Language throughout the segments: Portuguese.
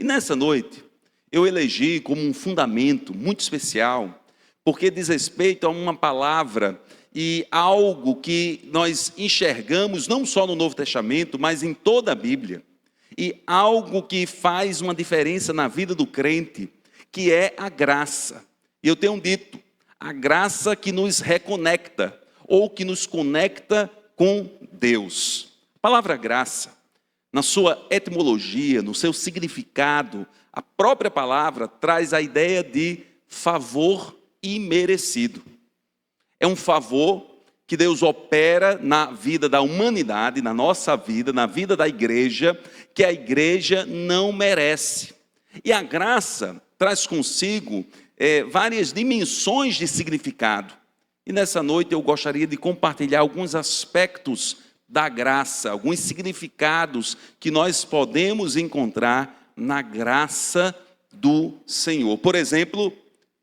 nessa noite, eu elegi como um fundamento muito especial, porque diz respeito a uma palavra e algo que nós enxergamos não só no Novo Testamento, mas em toda a Bíblia. E algo que faz uma diferença na vida do crente, que é a graça. E eu tenho dito, a graça que nos reconecta, ou que nos conecta com Deus. A palavra graça, na sua etimologia, no seu significado, a própria palavra traz a ideia de favor imerecido. É um favor que Deus opera na vida da humanidade, na nossa vida, na vida da igreja, que a igreja não merece. E a graça traz consigo várias dimensões de significado. E nessa noite eu gostaria de compartilhar alguns aspectos da graça, alguns significados que nós podemos encontrar na graça do Senhor. Por exemplo,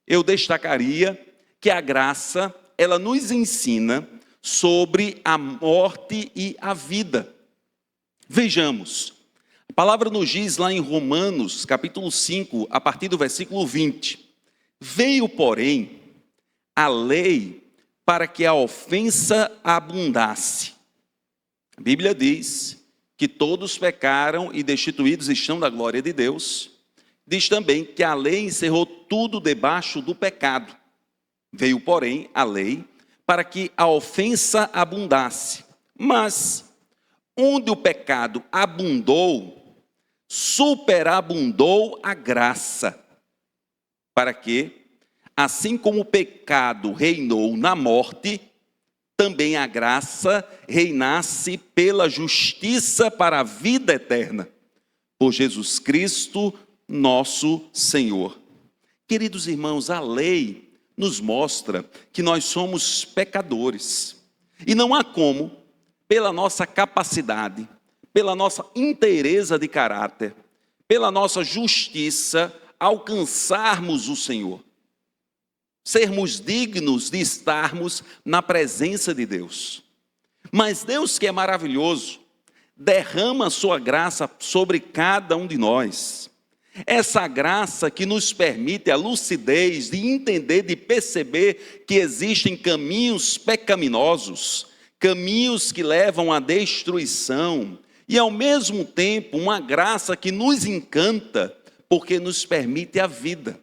eu destacaria que a graça, ela nos ensina sobre a morte e a vida. Vejamos, a palavra nos diz lá em Romanos, capítulo 5, a partir do versículo 20. Veio, porém, a lei para que a ofensa abundasse. A Bíblia diz que todos pecaram e destituídos estão da glória de Deus. Diz também que a lei encerrou tudo debaixo do pecado. Veio, porém, a lei para que a ofensa abundasse. Mas, onde o pecado abundou, superabundou a graça, para que, assim como o pecado reinou na morte, também a graça reinasse pela justiça para a vida eterna, por Jesus Cristo, nosso Senhor. Queridos irmãos, a lei nos mostra que nós somos pecadores. E não há como, pela nossa capacidade, pela nossa inteireza de caráter, pela nossa justiça, alcançarmos o Senhor. Sermos dignos de estarmos na presença de Deus. Mas Deus, que é maravilhoso, derrama a sua graça sobre cada um de nós. Essa graça que nos permite a lucidez de entender, de perceber que existem caminhos pecaminosos, caminhos que levam à destruição, e ao mesmo tempo uma graça que nos encanta, porque nos permite a vida,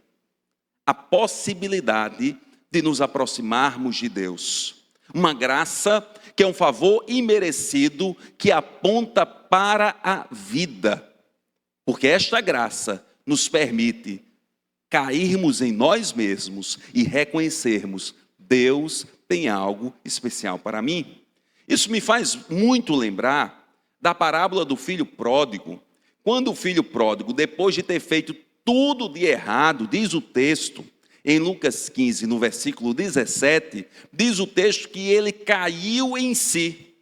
a possibilidade de nos aproximarmos de Deus. Uma graça que é um favor imerecido que aponta para a vida. Porque esta graça nos permite cairmos em nós mesmos e reconhecermos: Deus tem algo especial para mim. Isso me faz muito lembrar da parábola do filho pródigo. Quando o filho pródigo, depois de ter feito tudo de errado, diz o texto, em Lucas 15, no versículo 17, diz o texto que ele caiu em si.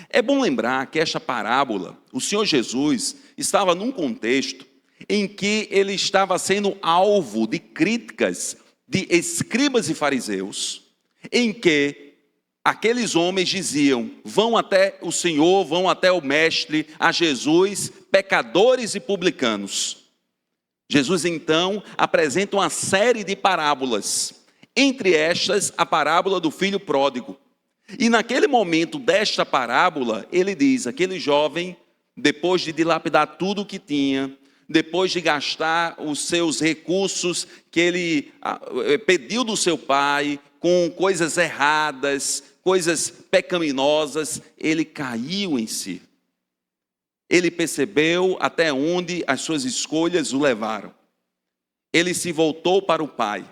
É bom lembrar que esta parábola, o Senhor Jesus estava num contexto em que ele estava sendo alvo de críticas de escribas e fariseus, em que aqueles homens diziam: vão até o Senhor, vão até o Mestre, a Jesus, pecadores e publicanos. Jesus então apresenta uma série de parábolas, entre estas a parábola do filho pródigo. E naquele momento desta parábola, ele diz: aquele jovem, depois de dilapidar tudo o que tinha, depois de gastar os seus recursos que ele pediu do seu pai, com coisas erradas, coisas pecaminosas, ele caiu em si. Ele percebeu até onde as suas escolhas o levaram. Ele se voltou para o pai.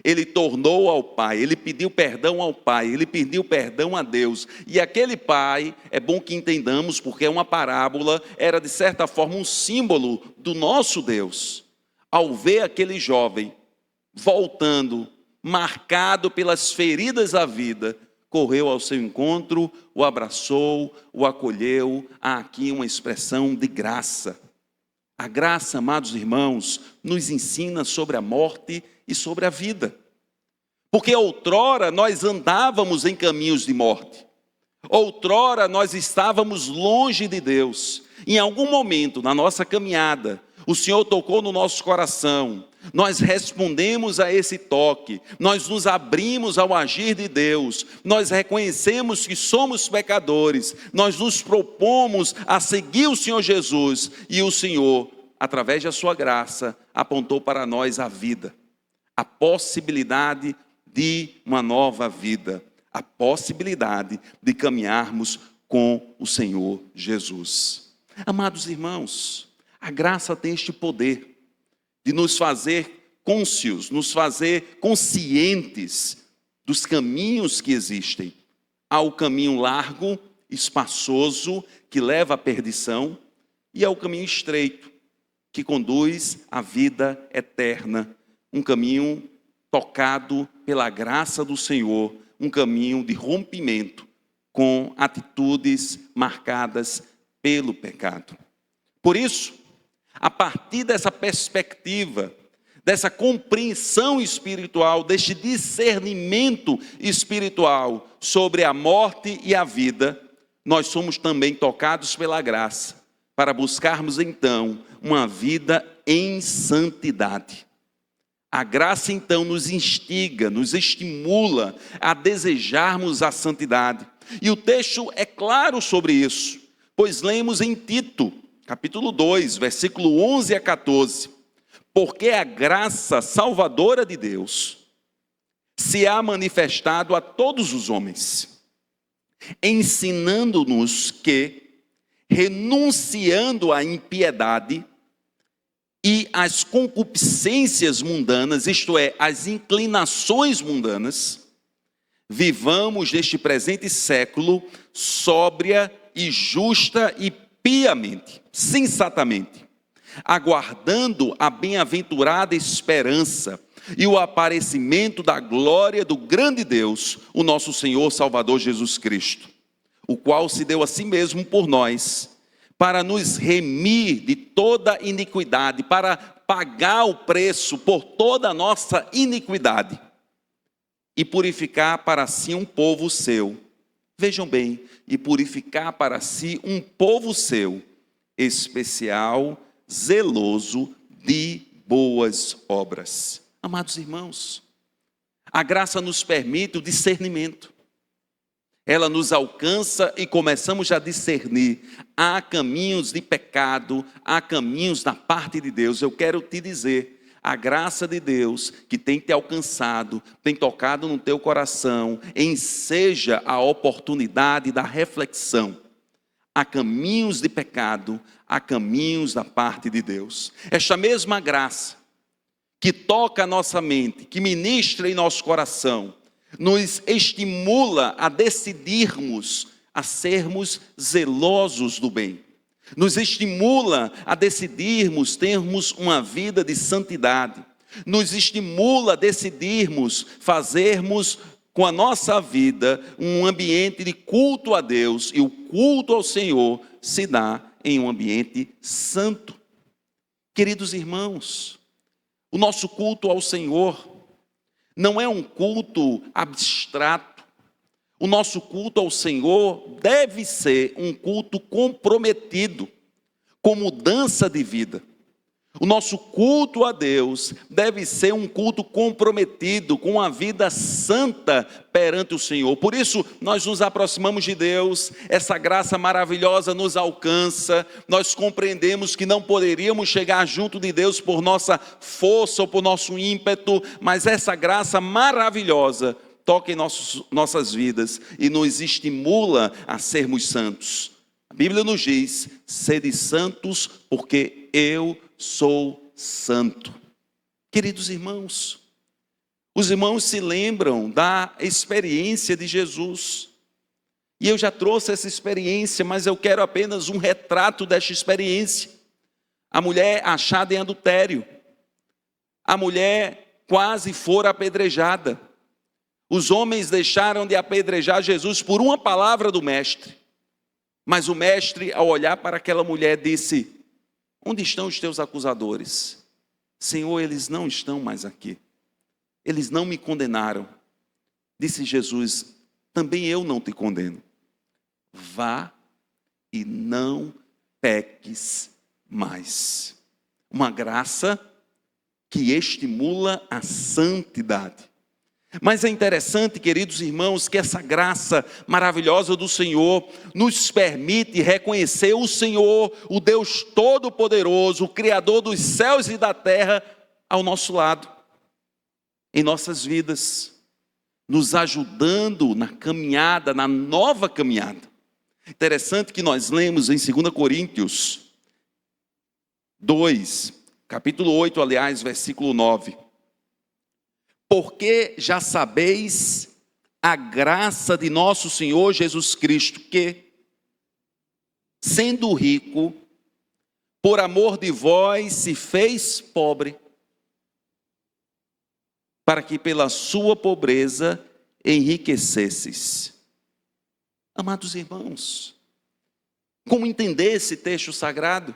Ele tornou ao pai, ele pediu perdão ao pai, ele pediu perdão a Deus. E aquele pai, é bom que entendamos, porque é uma parábola, era de certa forma um símbolo do nosso Deus. Ao ver aquele jovem voltando, marcado pelas feridas da vida, correu ao seu encontro, o abraçou, o acolheu. Há aqui uma expressão de graça. A graça, amados irmãos, nos ensina sobre a morte e sobre a vida. Porque outrora nós andávamos em caminhos de morte. Outrora nós estávamos longe de Deus. Em algum momento na nossa caminhada, O Senhor tocou no nosso coração, nós respondemos a esse toque, nós nos abrimos ao agir de Deus, nós reconhecemos que somos pecadores, nós nos propomos a seguir o Senhor Jesus, e o Senhor, através da sua graça, apontou para nós a vida, a possibilidade de uma nova vida, a possibilidade de caminharmos com o Senhor Jesus. Amados irmãos, a graça tem este poder de nos fazer cônscios, nos fazer conscientes dos caminhos que existem. Há o caminho largo, espaçoso, que leva à perdição, e há o caminho estreito, que conduz à vida eterna. Um caminho tocado pela graça do Senhor, um caminho de rompimento com atitudes marcadas pelo pecado. Por isso, a partir dessa perspectiva, dessa compreensão espiritual, deste discernimento espiritual sobre a morte e a vida, nós somos também tocados pela graça, para buscarmos então uma vida em santidade. A graça então nos instiga, nos estimula a desejarmos a santidade. E o texto é claro sobre isso, pois lemos em Tito, capítulo 2, versículo 11 a 14. Porque a graça salvadora de Deus se há manifestado a todos os homens, ensinando-nos que, renunciando à impiedade e às concupiscências mundanas, isto é, às inclinações mundanas, vivamos neste presente século sóbria e justa e piamente, sensatamente, aguardando a bem-aventurada esperança e o aparecimento da glória do grande Deus, o nosso Senhor Salvador Jesus Cristo, o qual se deu a si mesmo por nós, para nos remir de toda iniquidade, para pagar o preço por toda a nossa iniquidade e purificar para si um povo seu. Vejam bem, e purificar para si um povo seu, especial, zeloso de boas obras. Amados irmãos, a graça nos permite o discernimento. Ela nos alcança e começamos a discernir. Há caminhos de pecado, há caminhos da parte de Deus. Eu quero te dizer, a graça de Deus que tem te alcançado, tem tocado no teu coração, enseja a oportunidade da reflexão. Há caminhos de pecado, há caminhos da parte de Deus. Esta mesma graça que toca a nossa mente, que ministra em nosso coração, nos estimula a decidirmos, a sermos zelosos do bem. Nos estimula a decidirmos termos uma vida de santidade. Nos estimula a decidirmos fazermos com a nossa vida um ambiente de culto a Deus. E o culto ao Senhor se dá em um ambiente santo. Queridos irmãos, o nosso culto ao Senhor não é um culto abstrato. O nosso culto ao Senhor deve ser um culto comprometido, com mudança de vida. O nosso culto a Deus deve ser um culto comprometido com a vida santa perante o Senhor. Por isso, nós nos aproximamos de Deus, essa graça maravilhosa nos alcança, nós compreendemos que não poderíamos chegar junto de Deus por nossa força ou por nosso ímpeto, mas essa graça maravilhosa toca em nossas vidas e nos estimula a sermos santos. A Bíblia nos diz, sede santos porque eu sou santo. Queridos irmãos, os irmãos se lembram da experiência de Jesus. E eu já trouxe essa experiência, mas eu quero apenas um retrato desta experiência. A mulher achada em adultério. A mulher quase fora apedrejada. Os homens deixaram de apedrejar Jesus por uma palavra do mestre. Mas o mestre, ao olhar para aquela mulher, disse: onde estão os teus acusadores? Senhor, eles não estão mais aqui. Eles não me condenaram. Disse Jesus: também eu não te condeno. Vá e não peques mais. uma graça que estimula a santidade. Mas é interessante, queridos irmãos, que essa graça maravilhosa do Senhor nos permite reconhecer o Senhor, o Deus Todo-Poderoso, o Criador dos céus e da terra, ao nosso lado, em nossas vidas, nos ajudando na caminhada, na nova caminhada. Interessante que nós lemos em 2 Coríntios 2, capítulo 8, aliás, versículo 9. Porque já sabeis a graça de nosso Senhor Jesus Cristo, que, sendo rico, por amor de vós se fez pobre, para que pela sua pobreza enriquecesses. Amados irmãos, como entender esse texto sagrado?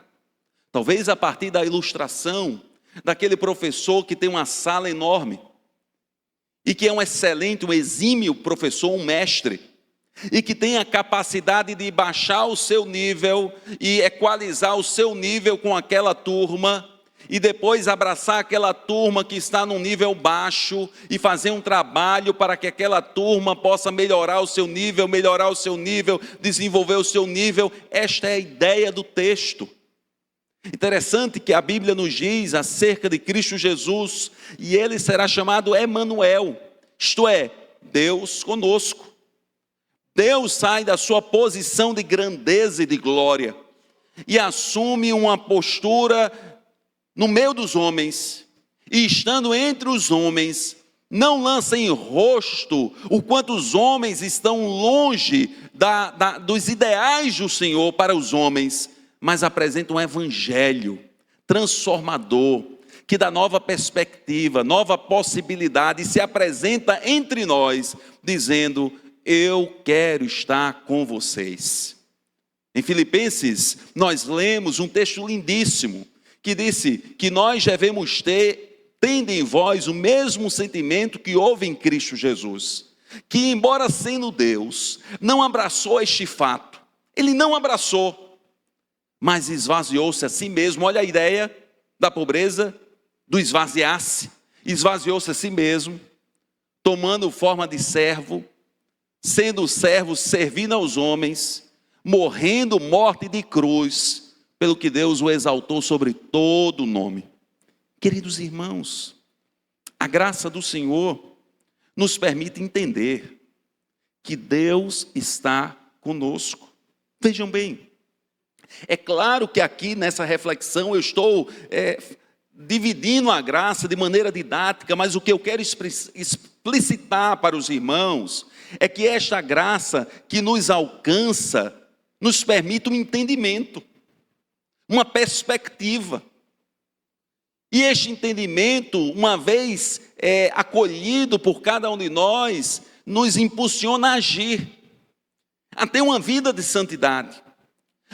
Talvez a partir da ilustração daquele professor que tem uma sala enorme, e que é um excelente, um exímio professor, um mestre, e que tem a capacidade de baixar o seu nível e equalizar o seu nível com aquela turma, e depois abraçar aquela turma que está num nível baixo e fazer um trabalho para que aquela turma possa melhorar o seu nível, desenvolver o seu nível. Esta é a ideia do texto. Interessante que a Bíblia nos diz acerca de Cristo Jesus, e ele será chamado Emanuel, isto é, Deus conosco. Deus sai da sua posição de grandeza e de glória e assume uma postura no meio dos homens, e estando entre os homens, não lança em rosto o quanto os homens estão longe dos ideais do Senhor para os homens, mas apresenta um evangelho transformador, que dá nova perspectiva, nova possibilidade, e se apresenta entre nós, dizendo: eu quero estar com vocês. Em Filipenses, nós lemos um texto lindíssimo, que disse que nós devemos tendo em vós o mesmo sentimento que houve em Cristo Jesus, que embora sendo Deus, não abraçou este fato, ele não abraçou, mas esvaziou-se a si mesmo. Olha a ideia da pobreza, do esvaziar-se. Esvaziou-se a si mesmo, tomando forma de servo, sendo servo, servindo aos homens, morrendo morte de cruz, pelo que Deus o exaltou sobre todo o nome. Queridos irmãos, a graça do Senhor nos permite entender que Deus está conosco. Vejam bem, é claro que aqui nessa reflexão eu estou dividindo a graça de maneira didática, mas o que eu quero explicitar para os irmãos é que esta graça que nos alcança nos permite um entendimento, uma perspectiva. E este entendimento, uma vez acolhido por cada um de nós, nos impulsiona a agir, a ter uma vida de santidade.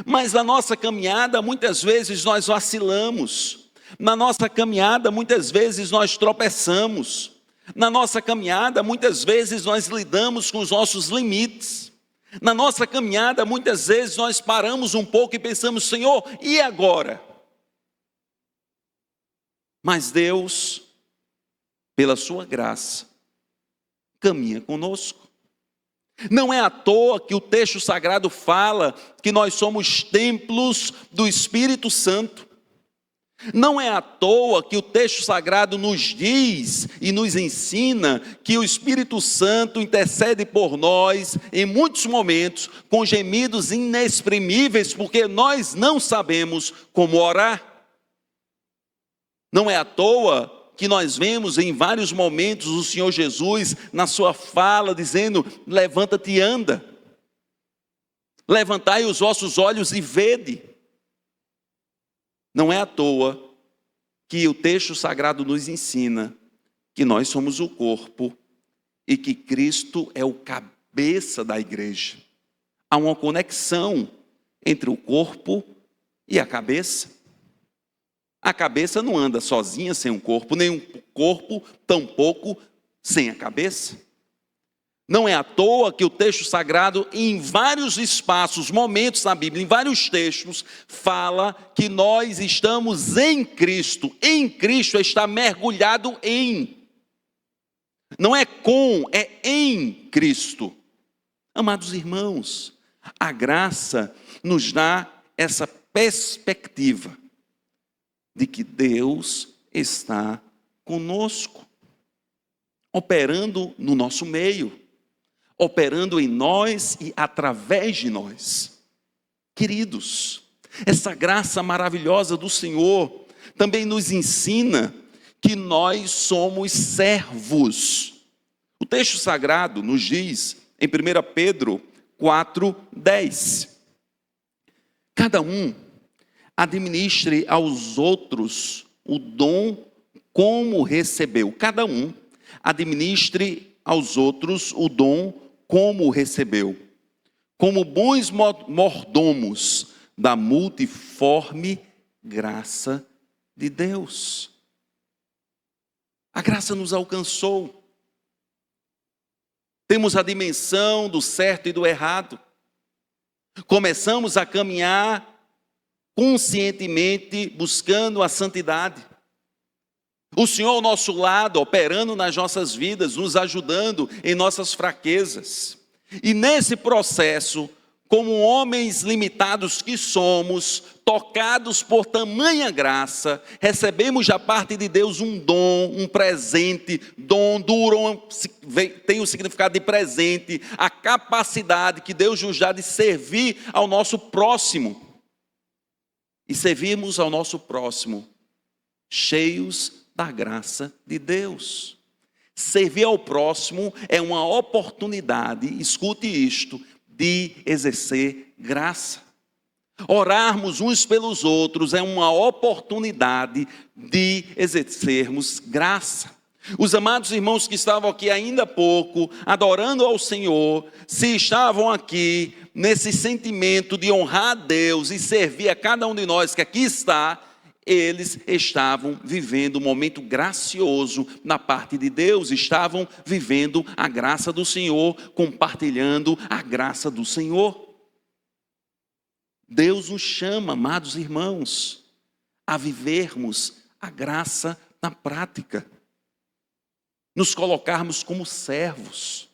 Mas na nossa caminhada, muitas vezes nós vacilamos. Na nossa caminhada, muitas vezes nós tropeçamos. Na nossa caminhada, muitas vezes nós lidamos com os nossos limites. Na nossa caminhada, muitas vezes nós paramos um pouco e pensamos: Senhor, e agora? Mas Deus, pela sua graça, caminha conosco. Não é à toa que o texto sagrado fala que nós somos templos do Espírito Santo. Não é à toa que o texto sagrado nos diz e nos ensina que o Espírito Santo intercede por nós em muitos momentos com gemidos inexprimíveis, porque nós não sabemos como orar. Não é à toa que nós vemos em vários momentos o Senhor Jesus na sua fala dizendo: levanta-te e anda, levantai os vossos olhos e vede. Não é à toa que o texto sagrado nos ensina que nós somos o corpo e que Cristo é o cabeça da igreja. Há uma conexão entre o corpo e a cabeça. A cabeça não anda sozinha sem um corpo, nem um corpo tampouco sem a cabeça. Não é à toa que o texto sagrado, em vários espaços, momentos na Bíblia, em vários textos, fala que nós estamos em Cristo. Em Cristo está mergulhado em. Não é com, é em Cristo. Amados irmãos, a graça nos dá essa perspectiva de que Deus está conosco, operando no nosso meio, operando em nós e através de nós. Queridos, essa graça maravilhosa do Senhor também nos ensina que nós somos servos. O texto sagrado nos diz, em 1 Pedro 4:10, cada um administre aos outros o dom como recebeu. Cada um administre aos outros o dom como recebeu, como bons mordomos da multiforme graça de Deus. A graça nos alcançou. Temos a dimensão do certo e do errado. Começamos a caminhar conscientemente buscando a santidade. O Senhor ao nosso lado, operando nas nossas vidas, nos ajudando em nossas fraquezas. E nesse processo, como homens limitados que somos, tocados por tamanha graça, recebemos da parte de Deus um dom, um presente. Dom tem o significado de presente, a capacidade que Deus nos dá de servir ao nosso próximo. E servimos ao nosso próximo, cheios da graça de Deus. Servir ao próximo é uma oportunidade, escute isto, de exercer graça. Orarmos uns pelos outros é uma oportunidade de exercermos graça. Os amados irmãos que estavam aqui ainda há pouco, adorando ao Senhor, se estavam aqui nesse sentimento de honrar a Deus e servir a cada um de nós que aqui está, eles estavam vivendo um momento gracioso na parte de Deus, estavam vivendo a graça do Senhor, compartilhando a graça do Senhor. Deus nos chama, amados irmãos, a vivermos a graça na prática, nos colocarmos como servos.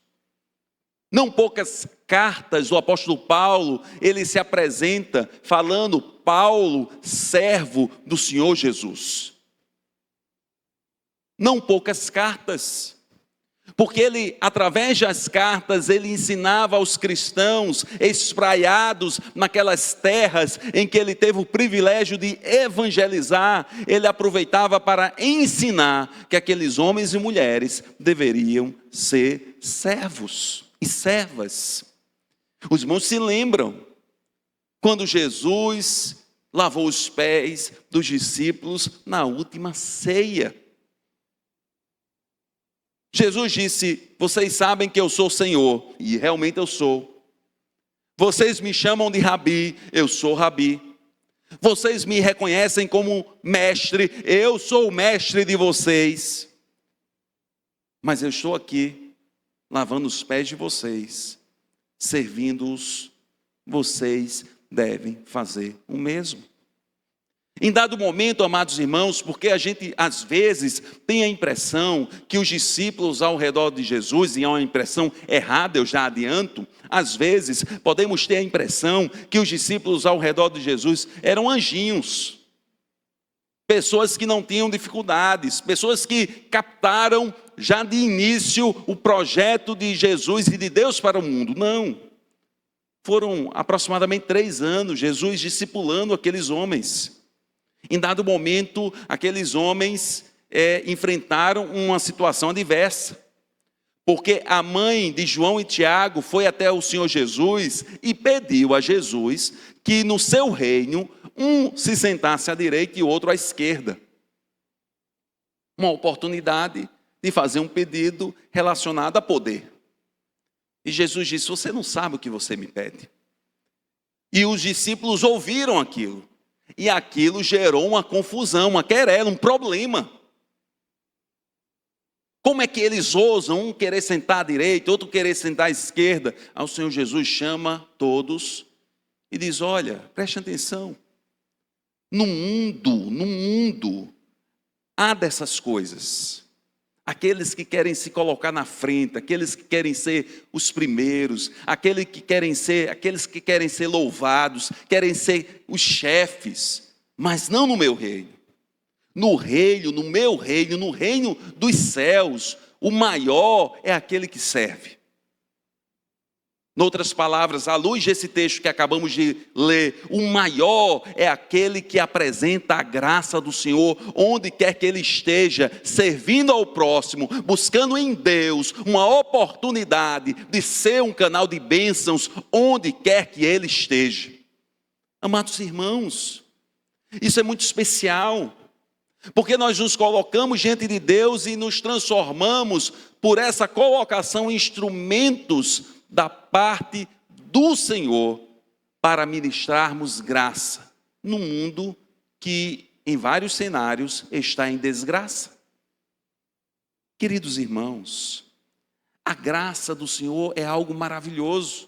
Não poucas cartas do apóstolo Paulo, ele se apresenta falando, Paulo, servo do Senhor Jesus. Não poucas cartas, porque ele, através das cartas, ele ensinava aos cristãos espraiados naquelas terras em que ele teve o privilégio de evangelizar, ele aproveitava para ensinar que aqueles homens e mulheres deveriam ser servos e servas. Os irmãos se lembram quando Jesus lavou os pés dos discípulos na última ceia. Jesus disse, vocês sabem que eu sou o Senhor, e realmente eu sou. Vocês me chamam de Rabi, eu sou Rabi. Vocês me reconhecem como mestre, eu sou o mestre de vocês. Mas eu estou aqui, lavando os pés de vocês, servindo-os, vocês devem fazer o mesmo. Em dado momento, amados irmãos, porque a gente às vezes tem a impressão que os discípulos ao redor de Jesus, e é uma impressão errada, eu já adianto, às vezes podemos ter a impressão que os discípulos ao redor de Jesus eram anjinhos, pessoas que não tinham dificuldades, pessoas que captaram já de início o projeto de Jesus e de Deus para o mundo. Não, foram aproximadamente 3 anos Jesus discipulando aqueles homens. Em dado momento, aqueles homens enfrentaram uma situação adversa, porque a mãe de João e Tiago foi até o Senhor Jesus e pediu a Jesus que no seu reino, um se sentasse à direita e o outro à esquerda. Uma oportunidade de fazer um pedido relacionado a poder. E Jesus disse, você não sabe o que você me pede. E os discípulos ouviram aquilo. E aquilo gerou uma confusão, uma querela, um problema. Como é que eles ousam um querer sentar à direita, outro querer sentar à esquerda? Aí o Senhor Jesus chama todos e diz: olha, preste atenção. No mundo, há dessas coisas. Aqueles que querem se colocar na frente, aqueles que querem ser os primeiros, aqueles que querem ser louvados, querem ser os chefes, mas não no meu reino. No reino, no meu reino, no reino dos céus, o maior é aquele que serve. Noutras palavras, à luz desse texto que acabamos de ler, o maior é aquele que apresenta a graça do Senhor, onde quer que ele esteja, servindo ao próximo, buscando em Deus uma oportunidade de ser um canal de bênçãos, onde quer que ele esteja. Amados irmãos, isso é muito especial, porque nós nos colocamos diante de Deus e nos transformamos, por essa colocação, em instrumentos da parte do Senhor para ministrarmos graça num mundo que, em vários cenários, está em desgraça. Queridos irmãos, a graça do Senhor é algo maravilhoso,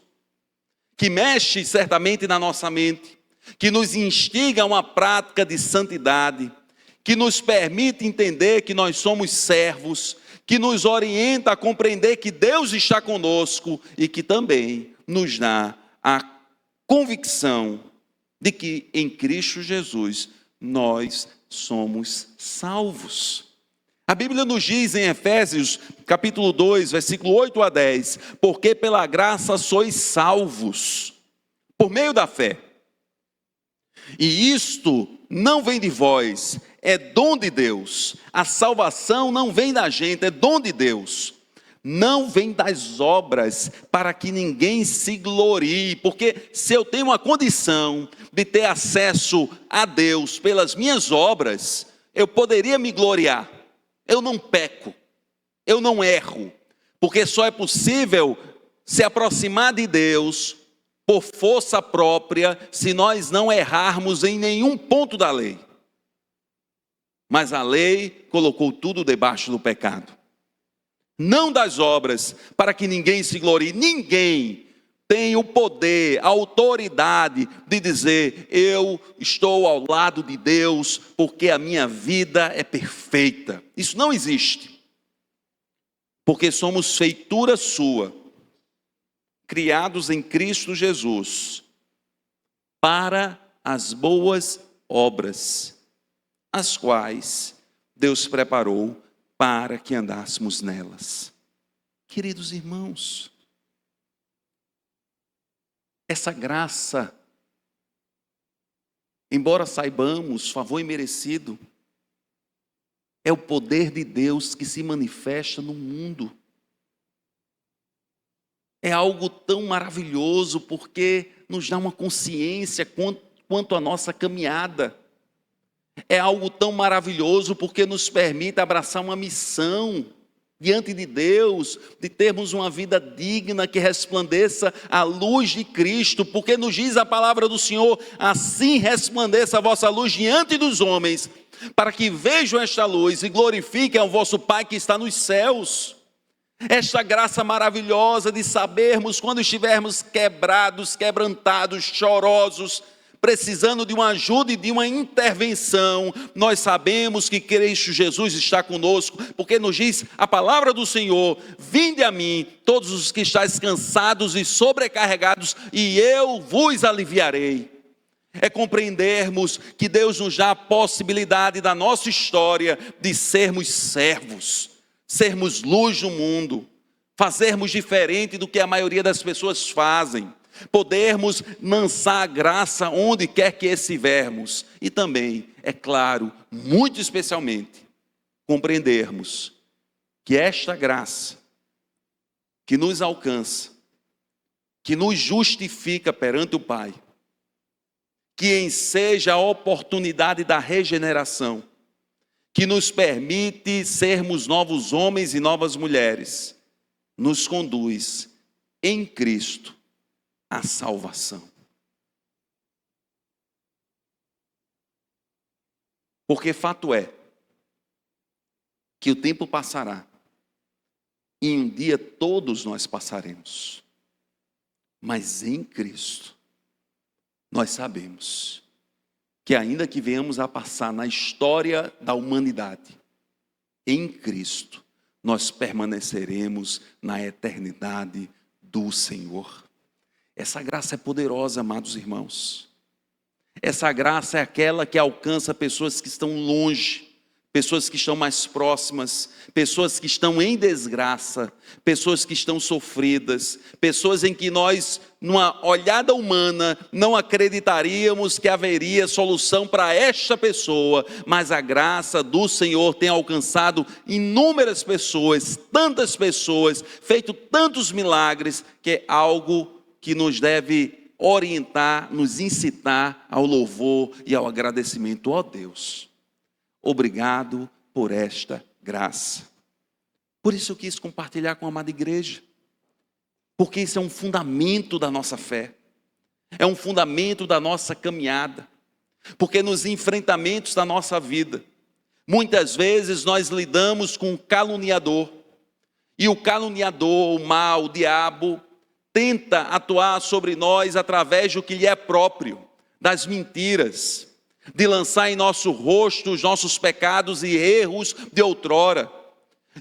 que mexe certamente na nossa mente, que nos instiga a uma prática de santidade, que nos permite entender que nós somos servos, que nos orienta a compreender que Deus está conosco e que também nos dá a convicção de que em Cristo Jesus nós somos salvos. A Bíblia nos diz em Efésios, capítulo 2, versículo 8 a 10, porque pela graça sois salvos, por meio da fé. E isto não vem de vós, é dom de Deus. A salvação não vem da gente, é dom de Deus. Não vem das obras, para que ninguém se glorie. Porque se eu tenho a condição de ter acesso a Deus pelas minhas obras, eu poderia me gloriar. Eu não peco, eu não erro. Porque só é possível se aproximar de Deus por força própria, se nós não errarmos em nenhum ponto da lei. Mas a lei colocou tudo debaixo do pecado. Não das obras, para que ninguém se glorie. Ninguém tem o poder, a autoridade de dizer: eu estou ao lado de Deus, porque a minha vida é perfeita. Isso não existe. Porque somos feitura sua, criados em Cristo Jesus, para as boas obras, as quais Deus preparou para que andássemos nelas. Queridos irmãos, essa graça, embora saibamos, favor imerecido, é o poder de Deus que se manifesta no mundo. É algo tão maravilhoso, porque nos dá uma consciência quanto à nossa caminhada. É algo tão maravilhoso, porque nos permite abraçar uma missão diante de Deus, de termos uma vida digna que resplandeça a luz de Cristo, porque nos diz a palavra do Senhor: assim resplandeça a vossa luz diante dos homens, para que vejam esta luz e glorifiquem ao vosso Pai que está nos céus. Esta graça maravilhosa de sabermos quando estivermos quebrados, quebrantados, chorosos, precisando de uma ajuda e de uma intervenção, nós sabemos que Cristo Jesus está conosco, porque nos diz a palavra do Senhor: vinde a mim, todos os que estáis cansados e sobrecarregados, e eu vos aliviarei. É compreendermos que Deus nos dá a possibilidade da nossa história de sermos servos, sermos luz no mundo, fazermos diferente do que a maioria das pessoas fazem, podermos lançar a graça onde quer que estivermos, e também, é claro, muito especialmente, compreendermos que esta graça que nos alcança, que nos justifica perante o Pai, que enseja a oportunidade da regeneração, que nos permite sermos novos homens e novas mulheres, nos conduz em Cristo à salvação. Porque fato é que o tempo passará E um dia todos nós passaremos. Mas em Cristo, nós sabemos que ainda que venhamos a passar na história da humanidade, em Cristo, nós permaneceremos na eternidade do Senhor. Essa graça é poderosa, amados irmãos. Essa graça é aquela que alcança pessoas que estão longe, pessoas que estão mais próximas, pessoas que estão em desgraça, pessoas que estão sofridas, pessoas em que nós, numa olhada humana, não acreditaríamos que haveria solução para esta pessoa, mas a graça do Senhor tem alcançado inúmeras pessoas, tantas pessoas, feito tantos milagres, que é algo que nos deve orientar, nos incitar ao louvor e ao agradecimento. Ó Deus, obrigado por esta graça. Por isso eu quis compartilhar com a amada igreja, porque isso é um fundamento da nossa fé, é um fundamento da nossa caminhada, porque nos enfrentamentos da nossa vida, muitas vezes nós lidamos com um caluniador, e o caluniador, o mal, o diabo, tenta atuar sobre nós através do que lhe é próprio, das mentiras, de lançar em nosso rosto os nossos pecados e erros de outrora,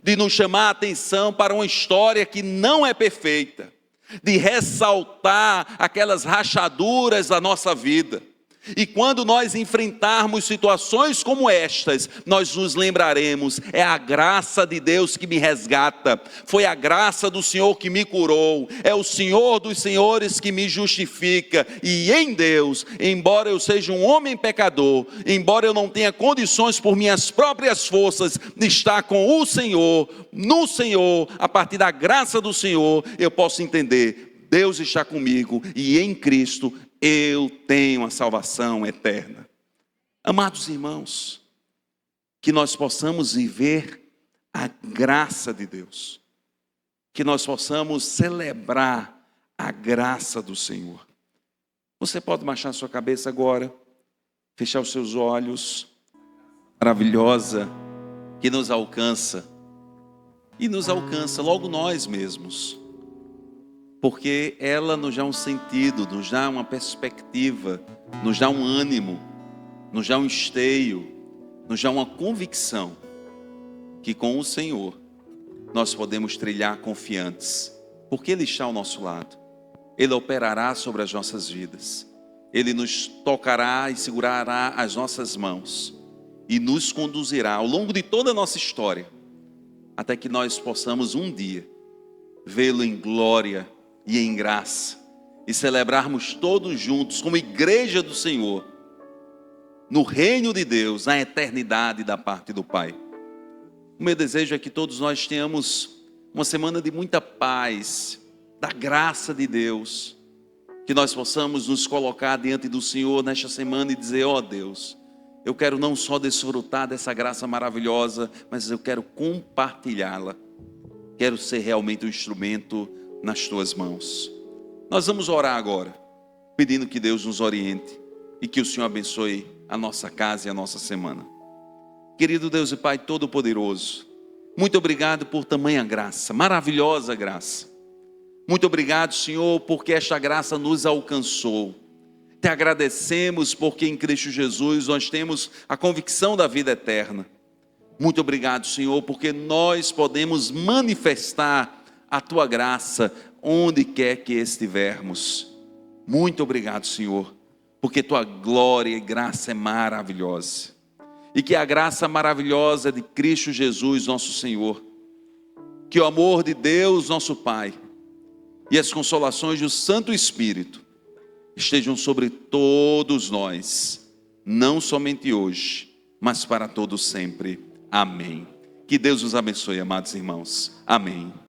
de nos chamar a atenção para uma história que não é perfeita, de ressaltar aquelas rachaduras da nossa vida. E quando nós enfrentarmos situações como estas, nós nos lembraremos, é a graça de Deus que me resgata, foi a graça do Senhor que me curou, é o Senhor dos senhores que me justifica, e em Deus, embora eu seja um homem pecador, embora eu não tenha condições por minhas próprias forças de estar com o Senhor, no Senhor, a partir da graça do Senhor, eu posso entender, Deus está comigo, e em Cristo eu tenho a salvação eterna. Amados irmãos, que nós possamos viver a graça de Deus, que nós possamos celebrar a graça do Senhor. Você pode baixar sua cabeça agora, fechar os seus olhos, maravilhosa, que nos alcança, e nos alcança logo nós mesmos, porque ela nos dá um sentido, nos dá uma perspectiva, nos dá um ânimo, nos dá um esteio, nos dá uma convicção que com o Senhor nós podemos trilhar confiantes, porque Ele está ao nosso lado, Ele operará sobre as nossas vidas, Ele nos tocará e segurará as nossas mãos e nos conduzirá ao longo de toda a nossa história, até que nós possamos um dia vê-lo em glória e em graça, e celebrarmos todos juntos, como igreja do Senhor, no reino de Deus, na eternidade da parte do Pai. O meu desejo é que todos nós tenhamos uma semana de muita paz, da graça de Deus, que nós possamos nos colocar diante do Senhor nesta semana e dizer, ó Deus, eu quero não só desfrutar dessa graça maravilhosa, mas eu quero compartilhá-la, quero ser realmente um instrumento nas tuas mãos. Nós vamos orar agora, pedindo que Deus nos oriente e que o Senhor abençoe a nossa casa e a nossa semana. Querido Deus e Pai Todo-Poderoso, muito obrigado por tamanha graça, maravilhosa graça. Muito obrigado, Senhor, porque esta graça nos alcançou. Te agradecemos porque em Cristo Jesus nós temos a convicção da vida eterna. Muito obrigado, Senhor, porque nós podemos manifestar a Tua graça, onde quer que estivermos. Muito obrigado, Senhor, porque Tua glória e graça é maravilhosa. E que a graça maravilhosa de Cristo Jesus, nosso Senhor, que o amor de Deus, nosso Pai, e as consolações do Santo Espírito, estejam sobre todos nós, não somente hoje, mas para todos sempre. Amém. Que Deus os abençoe, amados irmãos. Amém.